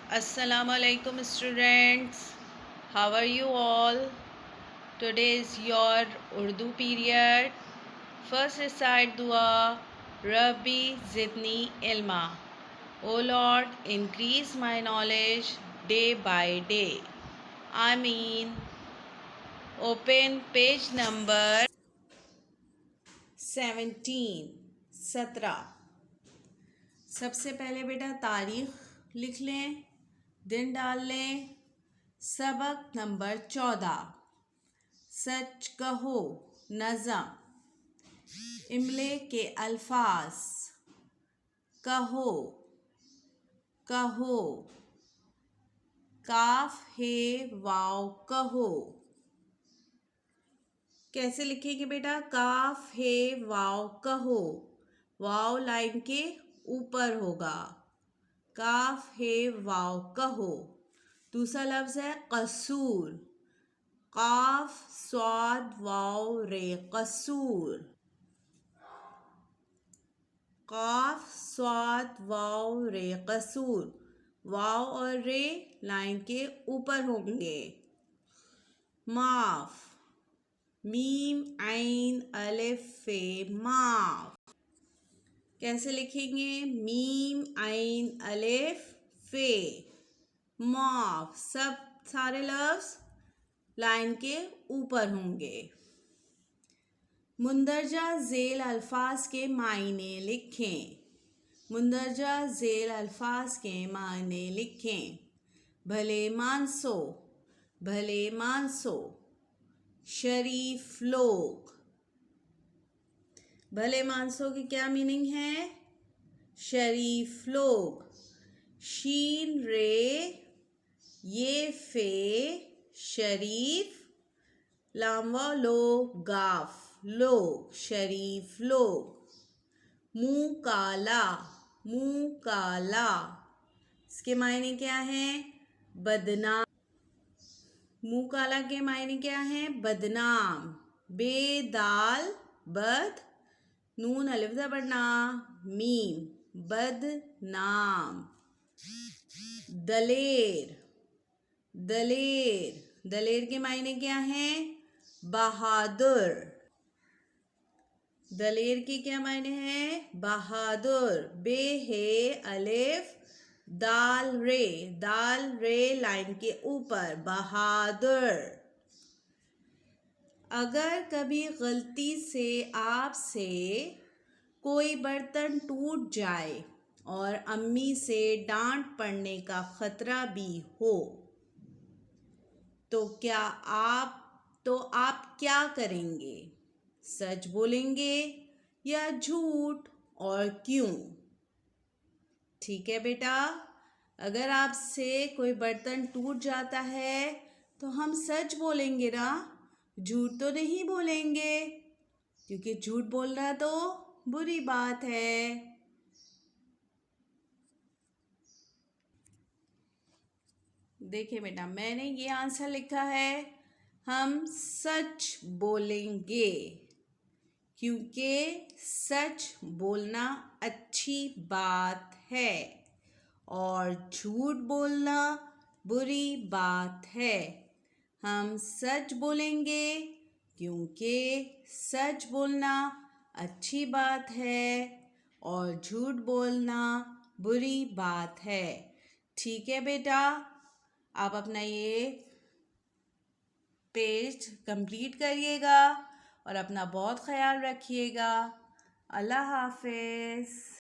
Assalamu alaikum students. How are you all? Today is your Urdu period. First recite dua. Rabbi zidni ilma. O Lord, increase my knowledge day by day. Ameen. Open page number 17. 17. सबसे पहले बेटा तारीख लिख लें, दिन डाल लें। सबक नंबर 14। सच कहो, नज़म। इमले के अल्फाज। कहो, कहो। काफ है वाव कहो। कैसे लिखेंगे बेटा? काफ है वाव कहो। वाव लाइन के ऊपर होगा। काफ है वाव कहो। दूसरा लफ्ज है कसूर। काफ स्वाद वाव रे कसूर। काफ स्वाद वाव रे कसूर। वाव और रे लाइन के ऊपर होंगे। माफ। मीम ऐन अलिफ फे माफ। कैसे लिखेंगे? मीम ऐन अलिफ फे माफ। सब सारे लफ्ज लाइन के ऊपर होंगे। मुंदरजा झेल अल्फाज के मायने लिखें। मुंदरजा झेल अल्फाज के मायने लिखें। भले मानसो, भले मानसो। शरीफ लोग। भले मानसो की क्या मीनिंग है? शरीफ लोग। शीन रे ये फे शरीफ। लामवा लो गाफ लोग शरीफ लोग। मुंह काला, मुंह काला। इसके मायने क्या हैं? बदनाम। मुंह काला के मायने क्या हैं? बदनाम। बेदाल बद नून अलिफ ज़बरना मीम बदनाम। दलेर, दलेर। दलेर के मायने क्या हैं? बहादुर। दलेर के क्या मायने हैं? बहादुर। बे है अलिफ दाल रे, दाल रे लाइन के ऊपर बहादुर। अगर कभी गलती से आपसे कोई बर्तन टूट जाए और अम्मी से डांट पड़ने का खतरा भी हो तो आप क्या करेंगे? सच बोलेंगे या झूठ, और क्यों? ठीक है बेटा, अगर आपसे कोई बर्तन टूट जाता है तो हम सच बोलेंगे ना, झूठ तो नहीं बोलेंगे, क्योंकि झूठ बोलना तो बुरी बात है। देखिए बेटा, मैंने ये आंसर लिखा है, हम सच बोलेंगे, क्योंकि सच बोलना अच्छी बात है और झूठ बोलना बुरी बात है। हम सच बोलेंगे क्योंकि सच बोलना अच्छी बात है और झूठ बोलना बुरी बात है। ठीक है बेटा, आप अपना ये पेज कंप्लीट करिएगा और अपना बहुत ख्याल रखिएगा। अल्लाह हाफिज़।